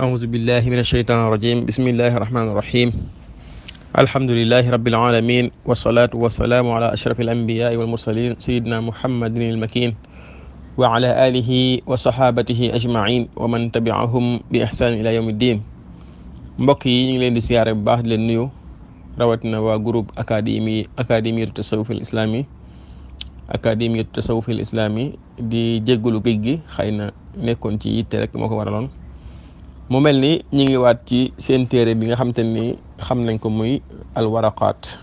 أعوذ بالله من الشيطان الرجيم بسم الله الرحمن الرحيم الحمد لله رب العالمين والصلاة والسلام على أشرف الأنبياء والمرسلين سيدنا محمد المكين وعلى آله وصحابته أجمعين ومن تبعهم بإحسان إلى يوم الدين mbokk yi ñu ngi leen di siyaare bu baax di leen nuyu rawatina waa groupe académie tasawuf al islami académie tasawuf al islami di jéggalu géej gi xëy na nekkoon ci yitte rek moo ko waraloon mu mel ni ñu ngi waat ci seen téere bi nga xamante ni xam nañ ko muy al waraqaat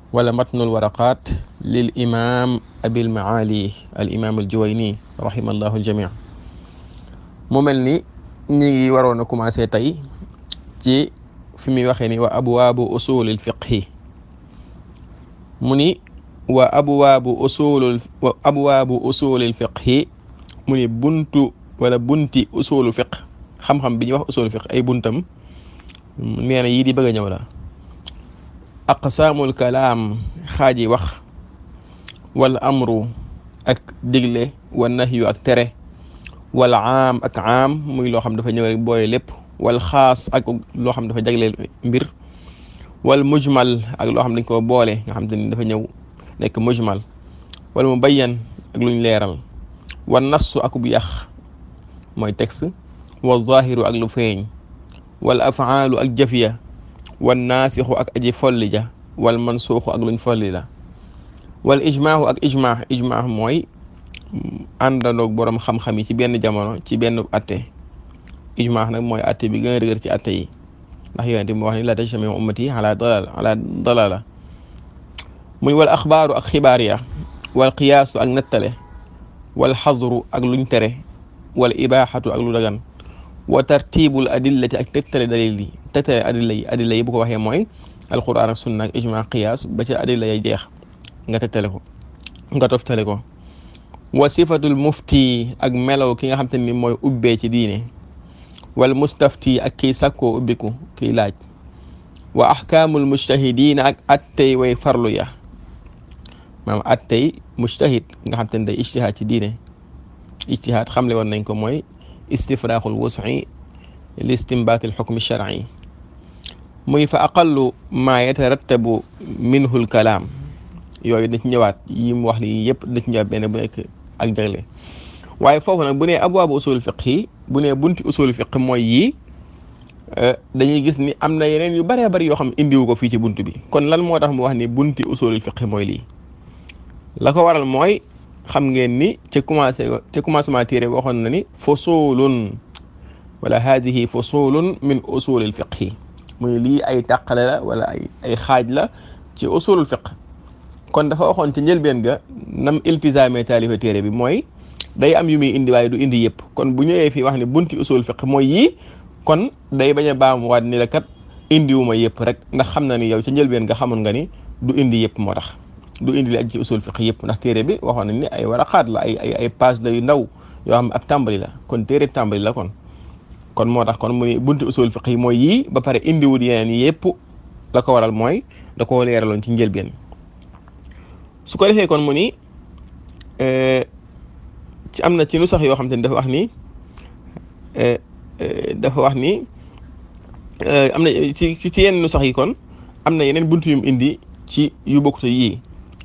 wala matnul waraqaat lil imam abil maali al imam al juwayni rahimallahu al jamii mu mel ni ñu ngi waroon a commencé tey ci fi muy waxee ni wa abwaabu usulil fiqhi mu ni wa abwaabu usulil fiqhi mu ni buntu wala bunti usulul fiqh xam-xam bi ñuy wax usulul fiqh ay buntam nee na yii di bëgg a ñëw la aqsaamul kalaam xaaji wax wal amru ak digle wa nahyu ak tere wal aam ak aam muy loo xam dafa ñëw rek booye lépp wal xaas ak loo xam dafa jagleel mbir wal mujmal ak loo xam dañ ko boole nga xam te ni dafa ñëw nekk mujmal wal mubayyan ak luñ leeral wal nassu ak bu yàq mooy texte wal zahiru ak lu feeñ wal afaalu ak jëfiya wal naasixu ak aji folli ja wal mansuuxu ak luñ folli la wal ijmaahu ak ijmaa mooy àndandoog boroom xam-xam yi ci benn jamono ci benn atte ijmaa nag mooy atte bi gën a dëgër ci atte yi ndax yonent bi wax ni la tajtamiu ummati ala dalala muy wal axbaaru ak xibaar ya wal qiyaasu ak nettale wal xazru ak luñ tere wal ibaaxatu ak lu dagan wa tartibul adillati ak tegtale dalil yi tegtale adilla yi bu ko waxee mooy alquran ak sunna ak ijmaa qiyaas ba ca adilla ya jeex nga tegtale ko nga toftale ko wa sifatul mufti ak melaw ki nga xam te ni mooy ubbee ci diine wal mustafti ak kiy sàkkoo ubbiku kiy laaj wa ahkaamul mujtahidin ak attey way farlu ya maanaam attey mujtahid nga xam te ne day ijtihaad ci diine ijtihaad xamle woon nañ ko mooy istifraaxul wus'i li istinbaatil xukmi shar'i muy fa aqallu maa yatarattabu minhul kalaam yooyu dañ ci ñëwaat yi mu wax ni yëpp dañ ci ñëwaat benn bu nekk ak jagle waaye foofu nag bu nee abwaabu usul fiqh yi bu nee bunti usul fiqh mooy yii dañuy gis ni am na yeneen yu bëree bëri yoo xam indiwu ko fii ci bunt bi kon lan moo tax mu wax ni bunti usul fiqh mooy lii la ko waral mooy xam ngeen ni ca commencement téere waxoon na ni fusulun wala haadihi fusulun min usulil fiqh muy lii ay tàqale la wala ay xaaj la ci usulul fiqh kon dafa waxoon ci njëlbeen ga nam iltizaame taalifa téere bi mooy day am yu muy indi waaye du indi yëpp kon bu ñëwee fii wax ni bunti usul fiqh mooy yii kon day bañ a baamuwaat ni la kat indiwuma yëpp rek ndax xam na ni yow ca njëlbeen nga xamoon nga ni du indi yëpp moo tax du indi li ak ci usul fiqh yëpp ndax téere bi waxoon nañ ni ay waraqaat la ay page la yu ndaw yoo xam ab tàmbali la kon téere tàmbali la kon moo tax kon mu ni bunti usul fiqh yi mooy yii ba pare indiwul yeneen yëpp la ko waral mooy da koo leeraloon ci njëlbeen su ko defee kon mu ni ci am na ci nu sax yoo xam te ni dafa wax ni am na ci yenn nu sax yi kon am na yeneen buntu yum indi ci yu bokkut yii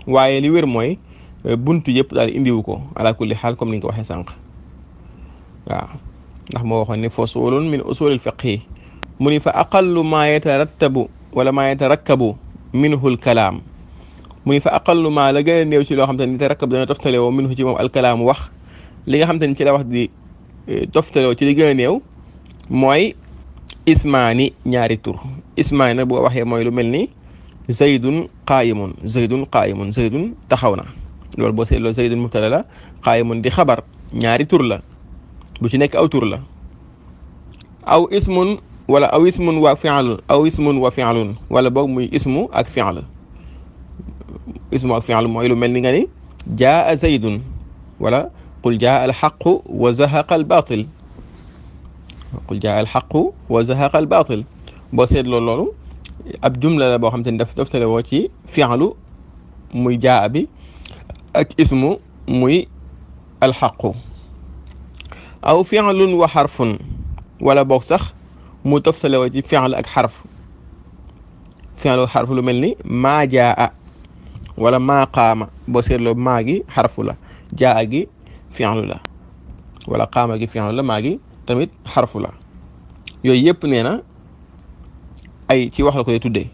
waaye li wér mooy buntu yëpp daal indiwu ko ala kulli xaal comme ni nga ko waxee sànq waaw ndax moo waxoon ne fusulun min usulil fiqhi mu ni fa aqallu maa yatarattabu wala maa yatarakkabu minhu l kalaam mu ni fa aqallu maa la gën a néew ci loo xam te ni tarakkab dana toftale woo minhu ci moom alkalaam wax li nga xam te ni ci la wax di toftale woo ci li gën a néew mooy ismaani ñaari tur ismaani nag boo waxee mooy lu mel ni zaydun qaayimun zaydun taxaw na loolu boo seetloo zaydun mubtada la qaayimun di xabar ñaari tur la bu ci nekk aw tur la aw ismun wa fi'lun wala boog muy ismu ak fi'l mooy lu mel ni nga ni jaa zaydun wala qul jaa alxaqu wa zahaqa albaatil boo seetloo loolu ab jumla la boo xam te ni daf tale woo ci fi'lu muy jaa bi ak ismu muy alxaqu aw fi'lun wa xarfun wala boog sax mu toftale ci fi'l ak xarf fi'l xarf lu mel ni maa jaa wala maa qaama boo seetloo maa gi xarfu la jaa gi fi'l la wala qaama gi fi'l la maa gi tamit xarfu la yooyu yëpp nee na ay ci wax la koy tuddee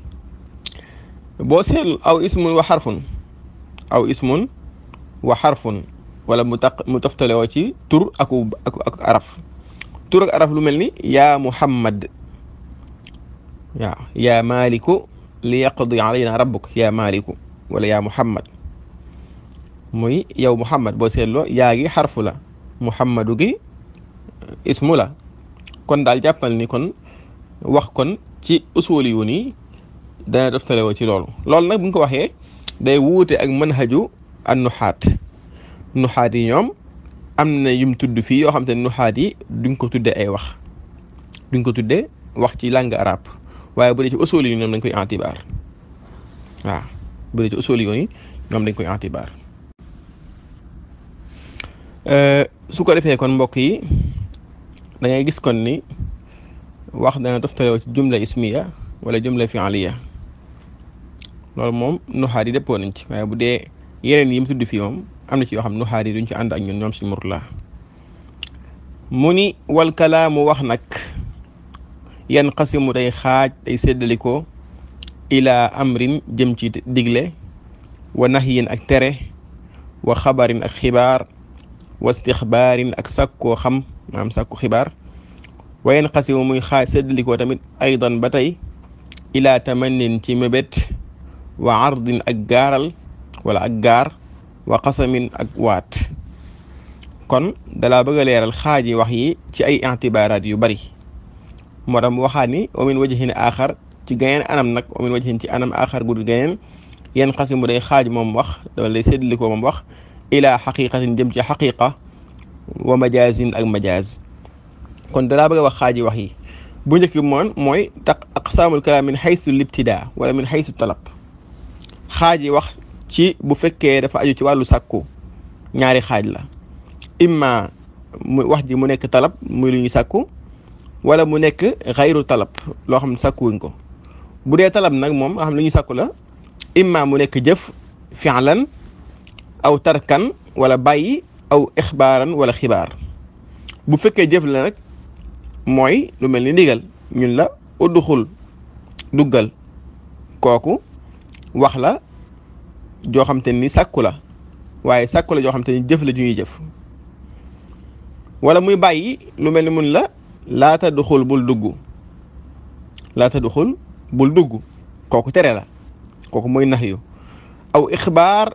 boo seetlu aw ismun wa xarfun aw ismun wa xarfun wala mu toftale ci tur ak araf tur ak araf lu mel ni yaa Muhammad waaw yaa Maliku li yaqdi alayna rabbuk yaa Maliku wala yaa Muhammad muy yow Muhammad boo seetloo yaa gi xarfu la Muhammadu gi ismu la kon daal jàppal ni kon wax kon ci usuli yu ni dana toftale ci loolu nag bu ñu ko waxee day wuute ak manhaju an nuxaat yi ñoom am na yum tudd fii yoo xam te ne nuxaat yi duñ ko tuddee ay wax duñ ko tuddee wax ci langue arabe waaye bu dee ci usuli yu ñoom dañ koy intibaar waaw bu dee ci usuli yu ñoom dañ koy intibaar su ko defee kon mbokk yi da ngay gis kon ni wax dana toftale ci jumla ismiya wala jumla fi'liya loolu moom nuxaat yi dëppoo nañ ci waaye bu dee yeneen yi mu tudd fii moom am na ci yoo xam nuxaat yi duñ ci ànd ak ñun ñoom si murla mu ni wal kalaamu wax nag yanqasimu day xaaj day séddalikoo ila amrin jëm ci digle wa nahyin ak tere wa xabarin ak xibaar wa istixbaarin ak sàkkoo xam maanaam sàkku xibaar wa yanqasimu muy xaaj séddalikoo tamit aydan ba tey ila tamannin ci mébét wa ardin ak gaaral wala ak gaar wa qasamin ak waat kon dalaa bëgg a leeral xaaji wax yi ci ay intibaaraat yu bari moo tax mu waxaat ni wa min wajhin aaxar ci ganeen anam nag wa min wajhin ci anam aaxar gudul ganeen yanqasimu day xaaj moom wax wala day séddalikoo moom wax ila xaqiqatin jëm ci xaqiqa wa majaazin ak majaaz kon dalaa bëgg a wax xaaji wax yi bu njëkk moon mooy aqsaamul kalaam min xaysu libtidaa wala min xaysu talab xaaji wax ci bu fekkee dafa aju ci wàllu sàkku ñaari xaaj la imma mu wax ji mu nekk talab muy lu ñuy sàkku wala mu nekk xayru talab loo xam ne sàkkuwuñ ko bu dee talab nag moom nga xam ne lu ñuy sàkku la imma mu nekk jëf fi'lan aw tarkan wala bàyyi aw ixbaaran wala xibaar bu fekkee jëf la nag mooy lu mel ni ndigal ñun la udduxul duggal kooku wax la joo xam te ni sàkku la waaye sàkku la joo xam te ni jëf la ju ñuy jëf wala muy bàyyi lu mel ni mun la laata duxul bul dugg laata duxul bul dugg kooku tere la kooku mooy naxyu aw ixbaar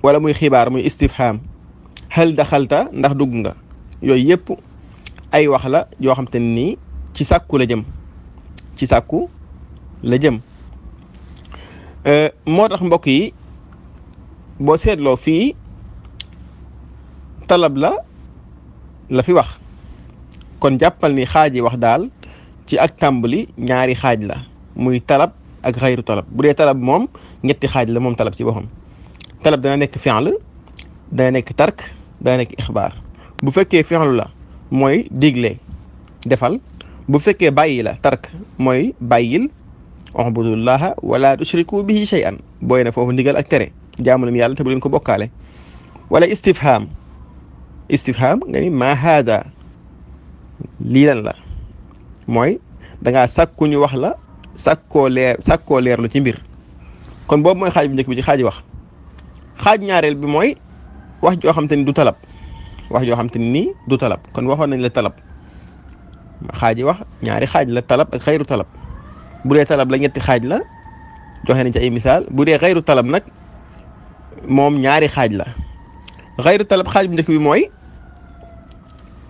wala muy xibaar muy istifham hal daxalta ndax dugg nga yooyu yëpp ay wax la yoo xam te ni ci sàkku la jëm ci sàkku la jëm moo tax mbokk yi boo seetloo fii talab la fi wax kon jàppal ni xaaji wax daal ci ak tàmbali ñaari xaaj la muy talab ak xayru talab bu dee talab moom ñetti xaaj la moom talab ci boppam talab dana nekk fi'l dana nekk tark dana nekk ixbaar bu fekkee fi'l la mooy digle defal bu fekkee bàyyi la tark mooy bàyyil u'budullaha wala tushriku bihi shay'an booy na foofu ndigal ak tere jaamu leen yàlla te bu leen ko bokkaale wala istifham nga ni ma haada lii lan la mooy dangaa sàkku ñu wax la sàkkoo leer lu ci mbir kon boobu mooy xaaj bu njëkk bi ci xaaji wax xaaj ñaareel bi mooy wax joo xam te ni du talab wax joo xam te ni du talab kon waxoon nañ la talab xaaji wax ñaari xaaj la talab ak xayru talab bu dee talab la ñetti xaaj la joxe nañ ci ay misaal bu dee xayru talab nag moom ñaari xaaj la xayru talab xaaj bu njëkk bi mooy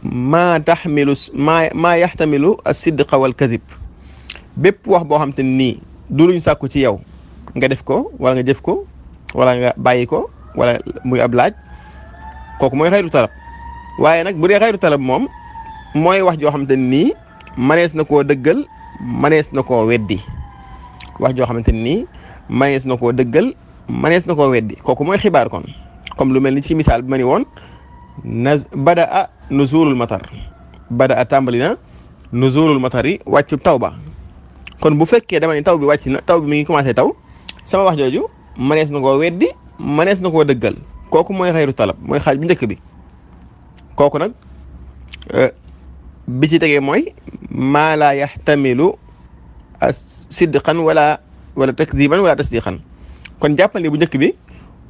maa yaxtamilu as-sidqa wal kadib bépp wax boo xam te nii du luñ sàkku ci yow nga def ko wala nga jëf ko wala nga bàyyi ko wala muy ab laaj kooku mooy xayru talab waaye nag bu dee xayru talab moom mooy wax joo xam te nii manees na koo dëggal manees na koo weddi wax joo xamante nii manees na koo dëggal manees na koo weddi kooku mooy xibaar kon comme lu mel ni ci misaal bi ma ni woon bada a nuzulul matar bada a tàmbali na nuzulul matari wàccu taw ba kon bu fekkee dama ne taw bi wàcc na taw bi mi ngi commencé taw sama wax jooju mënees na koo weddi mënees na koo dëggal kooku mooy xayru talab mooy xaaj bu njëkk bi kooku nag bi ci tegee mooy maa laa yaxtamilu sidqan wala takdiban wala tasdiqan kon jàppal ni bu njëkk bi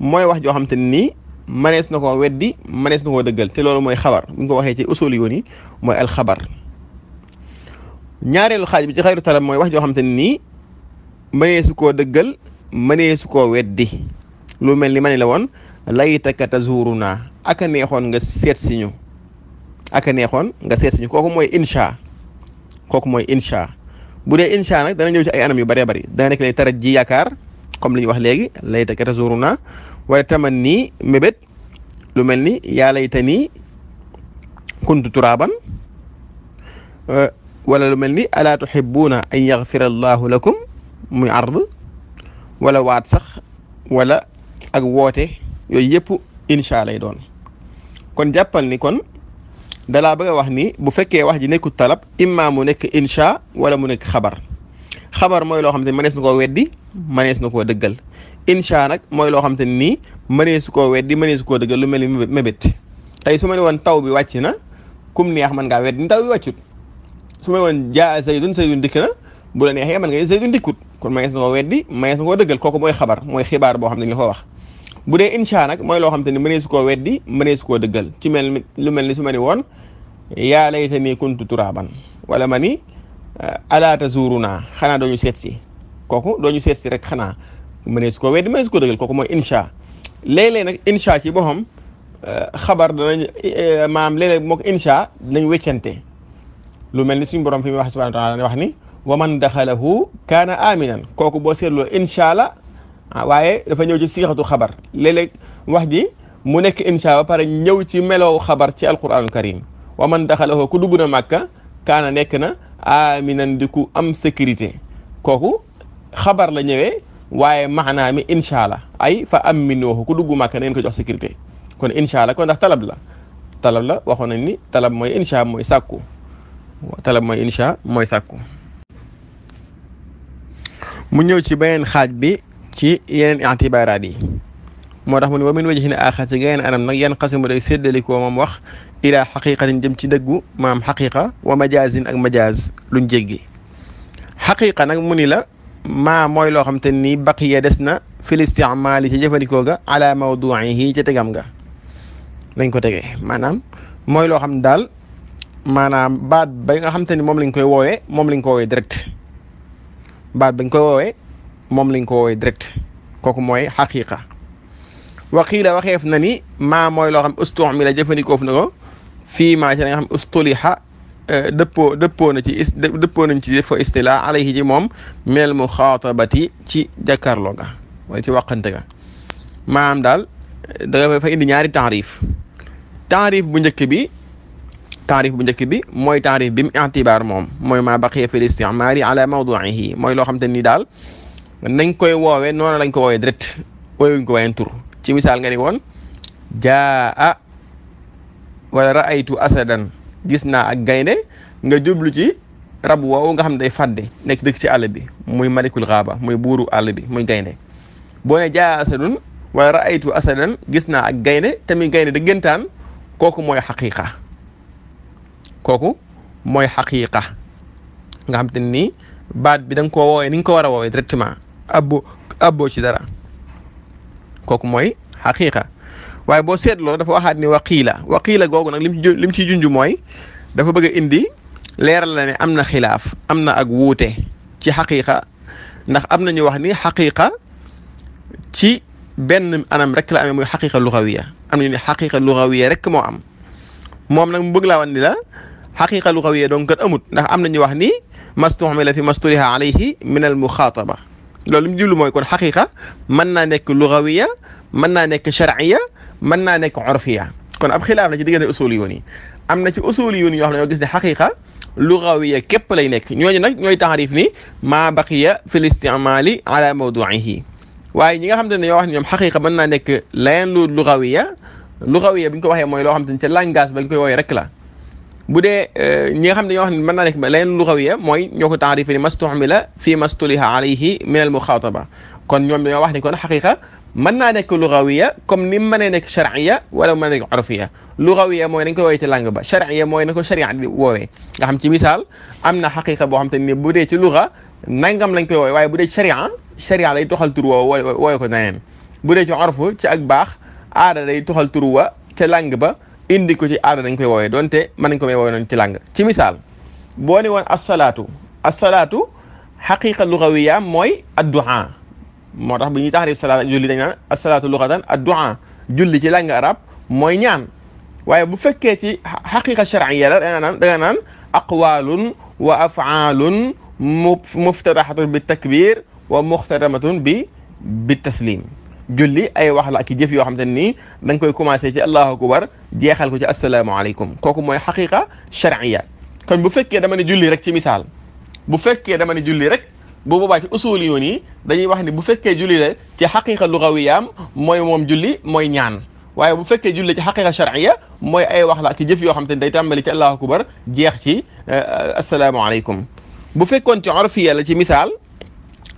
mooy wax joo xam te nii mënees na koo weddi mënees na koo dëggal te loolu mooy xabar bu ñu ko waxee ci usul yoon yi mooy alxabar ñaareelu xaaj bi ci xayru talab mooy wax joo xam te nii mëneesu koo dëggal mëneesu koo weddi lu mel ni ma ne la woon laytaka tazuruna aka neexoon nga seet si ñu aka neexoon nga seet si ñu kooku mooy insha bu dee insha nag dana ñëw ci ay anam yu bëree bëri dana nekk lay tarat ji yaakaar comme li ñu wax léegi laytaka tazuruna wala tamanni mébét lu mel ni yaa laytani kuntu turaban wala lu mel ni alaa tuhibbuna an yaghfira allahu lakum muy ard wala waat sax wala ak woote yooyu yëpp insha lay doon kon jàppal ni kon dalaa bëgg a wax ni bu fekkee wax ji nekkul talab imma mu nekk insha wala mu nekk xabar mooy loo xam te ni mënees na koo weddi mënees na koo dëggal insha nag mooy loo xam te ni mëneesu koo weddi mëneesu koo dëggal lu mel ni mébét tey su ma ne woon taw bi wàcc na kum neex mën ngaa weddi ni taw bi wàccut su ma ne woon jaa Zaydun dikk na bu la neexee mën nga Zaydun dikkut kon mënees na koo weddi mënees na koo dëggal kooku mooy xabar mooy xibaar boo xam ne dañ la ko wax bu dee insha nag mooy loo xam te ni mëneesu koo weddi mëneesu koo dëggal ci lu mel ni su ma ne woon yaa laytanii kuntu turaaban wala ma ni alaa tazuruna xanaa dooñu seet si kooku dooñu seet si rek xanaa mëneesu koo weddi mëneesu koo dëggal kooku mooy insha léeg-léeg nag insha ci boppam xabar danañ maam léeg-léeg moo ko insha dinañ weccante lu mel ni suñu borom fi muy wax subhanahu wa taala wax ni wa man daxalahu kaana aminan kooku boo seetloo insha la waaye dafa ñëw ci siixatu xabar léeg-léeg wax ji mu nekk insha ba pare ñëw ci melow xabar ci alquranul karim wa man daxalahu ku dugg na màkka kaana nekk na aminan di ku am sécurité kooku xabar la ñëwee waaye maanaa mi insha la ay fa aminoohu ku dugg màkka na ngeen ko jox sécurité kon insha la kon ndax talab la waxoon nañ ni talab mooy insha mooy sàkku mu ñëw ci beneen xaaj bi ci yeneen i'tibaaraat yi moo tax mu ne wa min wajhin aaxar ci geneen anam nag yan xasimu day séddalikoo moom wax ilaa xaqiqatin jëm ci dëggu maam xaqiqa wa majaazin ak majaaz luñ jéggi xaqiqa nag mu ni la maa mooy loo xam te ni baqiya des na fil istimaali ci jëfandikoo ga ala mawduihi ca tegam ga lañ ko tegee maanaam mooy loo xam daal maanaam baat ba nga xam te ni moom lañ koy woowee direct baat bañ koy woowee moom lañ ko woowee direct kooku mooy xaqiqa waqiila waxeef na ni maa mooy loo xam ustumila jëfandikoof na ko fii maa ci la nga xam ustuliha dëppoo nañ ci fa istila alayhi ci moom mel muxaatabati ci jàkkaarloo ga wala ci waqante ga maanaam daal da fa indi ñaari taarif bu njëkk bi mooy taarif bi mu i'tibaar moom mooy maa baqiya fi l-isti'maali ala mawdu'ihi mooy loo xam te ni daal nañ koy woowee noonu lañ ko woowee direct woowuñ ko wayen tur ci misaal nga ni woon jaa wala ra'aytu asadan gis naa ak gaynde nga jublu ci rab woowu nga xam ne day fàdde nekk dëkk ci àll bi muy malikul gaaba muy buuru àll bi muy gaynde boo ne jaa asadun wala ra'aytu asadan gis naa ak gaynde tamit gaynde dëggantaan kooku mooy xaqiqa nga xam te ni baat bi da nga koo woowee ni nga ko war a woowee directement abbo ci dara kooku mooy xaqiqa waaye boo seetloo dafa waxaat ni waqiila googu nag lim ciy junj mooy dafa bëgg a indi leeral la ne am na xilaaf am na ak wuute ci xaqiqa ndax am na ñu wax ni xaqiqa ci benn anam rek la amee muy xaqiqa lugawiya am na ñu ne xaqiqa lugawiya rek moo am moom nag mu bëgg laa wan ni la xaqiqa lugawiya donc kat amut ndax am na ñu wax ni mastuhmila fi mastuliha alayhi min al muxaataba loolu li mu jublu mooy kon xaqiqa mën naa nekk lugawiya mën naa nekk sharciya mën naa nekk urfiya kon ab xilaaf la ci diggante usuliyuun yi am na ci usuliyuun yoo xam ne ñoo gis ne xaqiqa lugawiya képp lay nekk ñooñu nag ñooy taarif ni maa baqiya fi l istimaali ala mawduihi waaye ñi nga xam ne ñoo wax ne ñoom xaqiqa mën naa nekk leneen lu lugawiya bi ñu ko waxee mooy loo xam te ne ca langage bañ koy woowee rek la bu dee ñi nga xam ne dañoo wax ne mën naa nekk leneen lugawiya mooy ñoo ko taarife ni mastuhmila fi mastuliha alayhi min al muxaataba kon ñoom dañoo wax ni kon xaqiqa mën naa nekk lugawiya comme ni mu mënee nekk sharciya wala mën na nekk urfiya lugawiya mooy dañ koy woowee ci langue ba sharciya mooy na ko sharia di woowee nga xam ci misaal am na xaqiqa boo xam te ni bu dee ci luga nangam lañ koy woowee waaye bu dee sharia lay toxal tur woo wooye ko neneen bu dee ci urfu ci ak baax aada day toxal tur wa ca langue ba indi ko ci aada dañ koy woowee donte mën nañ ko may woowee noonu ci langue ci misaal boo ni woon asalaatu xaqiqa lugawiya mooy addu'a moo tax bu ñuy taxrif salaat julli dañ naan asalaatu lughatan addu'a julli ci langue arab mooy ñaan waaye bu fekkee ci xaqiqa shar'iyya la da nga naan aqwalun wa af'alun muftatahatun bi takbir wa muxtatamatun bi taslim julli ay wax la ak jëf yoo xam te nii dañ koy commencé ci allahu akbar jeexal ko ci asalaamaaleykum kooku mooy xaqiqa shar'iyya kon bu fekkee dama ne julli rek ci misaal bu fekkee dama ne julli rek bu boobaa ci usuli yoon yi dañuy wax ni bu fekkee julli la ci xaqiqa lugawiyaam mooy moom julli mooy ñaan waaye bu fekkee julli ci xaqiqa shar'iyya mooy ay wax la ak jëf yoo xam te ne day tàmbali ci allahu akbar jeex ci asalaamaaleykum bu fekkoon ci urfiya la ci misaal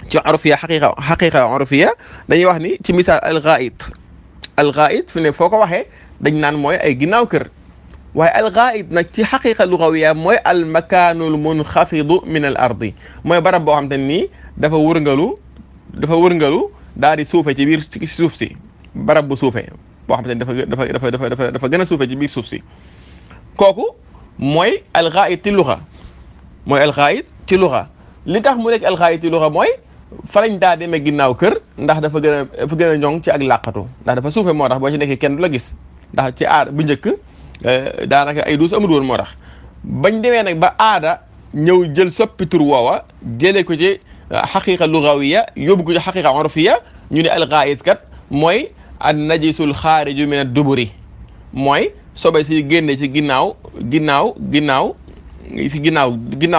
ci urfiya xaqiqa urfiya dañuy wax ni ci misaal algaid fi ne foo ko waxee dañ naan mooy ay ginnaaw kër waaye algaid nag ci xaqiqa lugawiya mooy almakaanul munxafidu min al ardi mooy barab boo xam te nii dafa wërngalu daal di suufe ci biir suuf si barab bu suufe boo xam te ni dafa gën a suufe ci biir suuf si kooku mooy algaid ci luga mooy algaid ci luga li tax mu nekk algaid ci luga mooy fa lañ daa demee ginnaaw kër ndax dafa gën a ñoŋ ci ak làqatu ndax dafa suufe moo tax boo ci nekkee kenn du la gis ndax ci aada bu njëkk daanaka ay duus amul woon moo tax bañ demee nag ba aada ñëw jël soppi tur woowa jëlee ko ci xaqiqa lugawiya yóbbu ko ci xaqiqa urfiya ñu ne algaid kat mooy an najisul xaariju min ad duburi mooy sobe si génne ci ginnaaw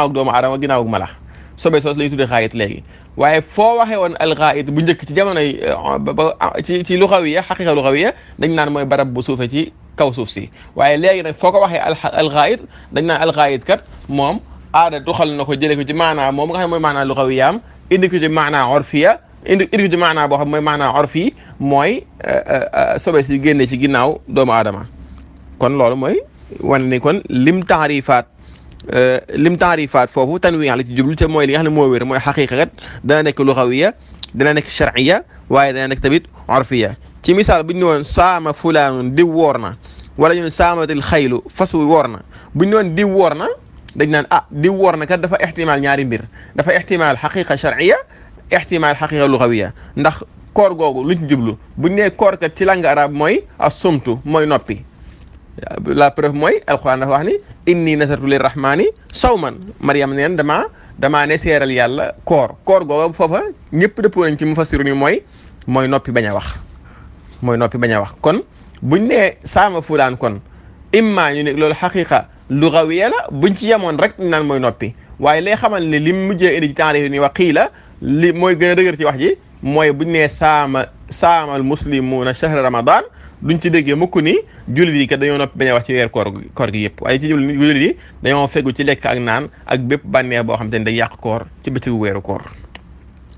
doomu aadama ginnaaw malax sobe soos lañu tuddee xaayit léegi waaye foo waxee woon alxaayit bu njëkk ci jamonoy ci lugawiya xaqiqa lugawiya dañ naan mooy barab bu suufe ci kaw suuf si waaye léegi nag foo ko waxee alxaayit dañ naan alxaayit kat moom aada tuxal na ko jëlee ko ci maanaa moom nga xam ne mooy maanaa lugawiyaam indi ko ci maanaa urfiya indi ko ci maanaa boo xam mooy maanaa urfi mooy sobe si génne ci ginnaaw doomu aadama kon loolu mooy wane ni kon lim taarifaat foofu tanwi la ci jublu te mooy li nga xam ne moo wér mooy xaqiqa kat dana nekk lugawiya dana nekk shar'iyya waaye dana nekk tamit urfiya ci misaal bu ñu ne woon saama fulaanun diw woor na wala ñu ne saamatil xaylu fas wi woor na bu ñu ne woon diw woor na dañ naan diw woor na kat dafa ixtimaal ñaari mbir dafa ixtimaal xaqiqa shar'iyya ixtimaal xaqiqa lugawiya ndax koor googu lu ci jublu bu ñu nee koor kat ci langue arabe mooy as-sumtu mooy noppi la preuve mooy alquran dafa wax ni inni nasartu lirrahmani sawman Maryam neen damaa ne seeral yàlla koor googu foofa ñëpp dëppoo nañ ci mufassiru ni mooy noppi bañ a wax kon buñ nee saama fulaan kon imma ñu ne loolu xaqiqa lugawiya la buñ ci yemoon rek naan mooy noppi waaye lay xamal ne lim mujjee indi ci taarif ni wa qiila li mooy gën a dëgër ci wax ji mooy buñ nee saamal muslimuuna shahra ramadan duñ ci déggee mukk ni jullit yi kat dañoo noppi bañ a wax ci weer koor gi yëpp waaye ci jullit yi dañoo fegu ci lekk ak naan ak bépp bànneex boo xam te ne day yàq koor ci bëccëgu weeru koor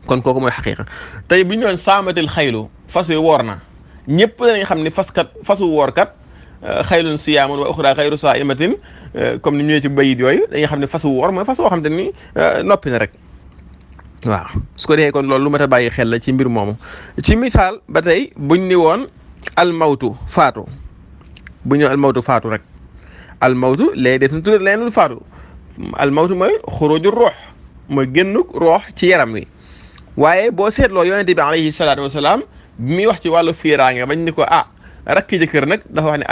kon kooku mooy xaqiqa tey bu ñu doon saamatil xaylu fas wi woor na ñëpp danañ xam ni fasu woor kat xaylun siyaamun wa uxra xayru saaimatin comme ni ñëwee ci bayit yooyu dañuy xam ne fasu woor mooy fas woo xam te ni noppi na rek waaw su ko defee kon loolu lu mat a bàyyi xel la ci mbir moomu ci misaal ba tey buñ ni woon almawtu faatu bu ñu almawtu faatu rek almawtu léegi def na tudd leen lu faatu almawtu mooy xuruju ruux mooy génnuk ruux ci yaram wi waaye boo seetloo yonente bi alayhi salaatu wasalaam bi muy wax ci wàllu fiiraange bañ ni ko rakki jëkkër nag dafa wax ne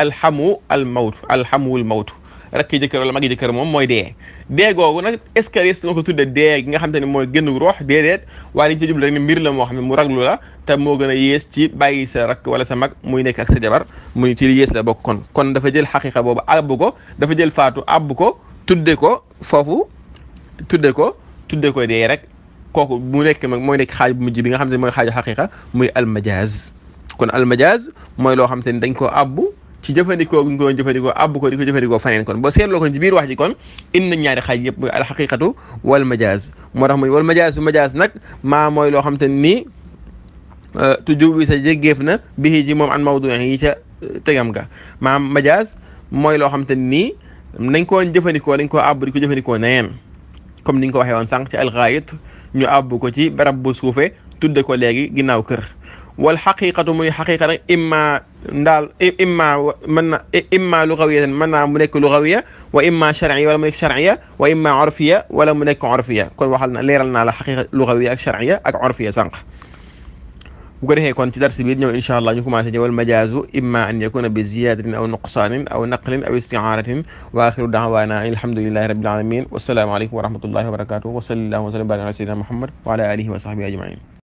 alxamuwul mawtu rakki jëkkër wala magi jëkkër moom mooy dee googu nag est ce que res nga ko tudde dee gi nga xam te ne mooy génnuk ruux déedéet waaye dañ ci jublu rek ne mbir la moo xam ne mu raglu la te moo gën a yées ci bàyyi sa rakk wala sa mag muy nekk ak sa jabar muy ci yées la bokk kon dafa jël xaqiqa boobu àbb ko dafa jël faatu àbb ko tudde ko foofu tudde ko dee rek kooku mu nekk mag mooy nekk xaaj bu mujj bi nga xam te ne mooy xaaju xaqiqa muy almajaz kon almajaz mooy loo xam te ne dañ ko àbb ci jëfandikoo gu ñu ko jëfandikoo àbb ko di ko jëfandikoo faneen kon boo seetloo ko ci biir wax ji kon indi nañ ñaari xaaj yëpp muy al xaqiqatu wal majaaz moo tax muy wal majaaz nag maa mooy loo xam te nii tuju bi sa jéggeef na bii ci moom an mawdu yi ca tegam ga maam majaaz mooy loo xam te nii nañ koo jëfandikoo dañ koo àbb di ko jëfandikoo neen comme ni ñu ko waxee woon sànq ci alxaayit ñu àbb ko ci barab bu suufe tudde ko léegi ginnaaw kër wal xaqiqatu muy xaqiqa nag imma ndaal imma mën na imma lugawiyatan mën naa mu nekk lugawiya wa imma sharciya wala mu nekk sharciya wa imma urfiya wala mu nekk urfiya kon waxal na leeral naa la xaqiqa lugawiya ak sharciya ak urfiya sànq bu ko defee kon ci darsi bi ñëw incha allah ñu commencé jëwal majaazu imma an yakuna bi ziyadatin aw nuqsaanin aw naqlin aw istiaaratin wa axiru daawaana alhamdulillahi rabbil alamin wasalaamu aleykum wa rahmatullahi wa barakatuh wa sallallahu wa sallam ala sayyidina muhammad wa ala alihi wa sahbihi ajmain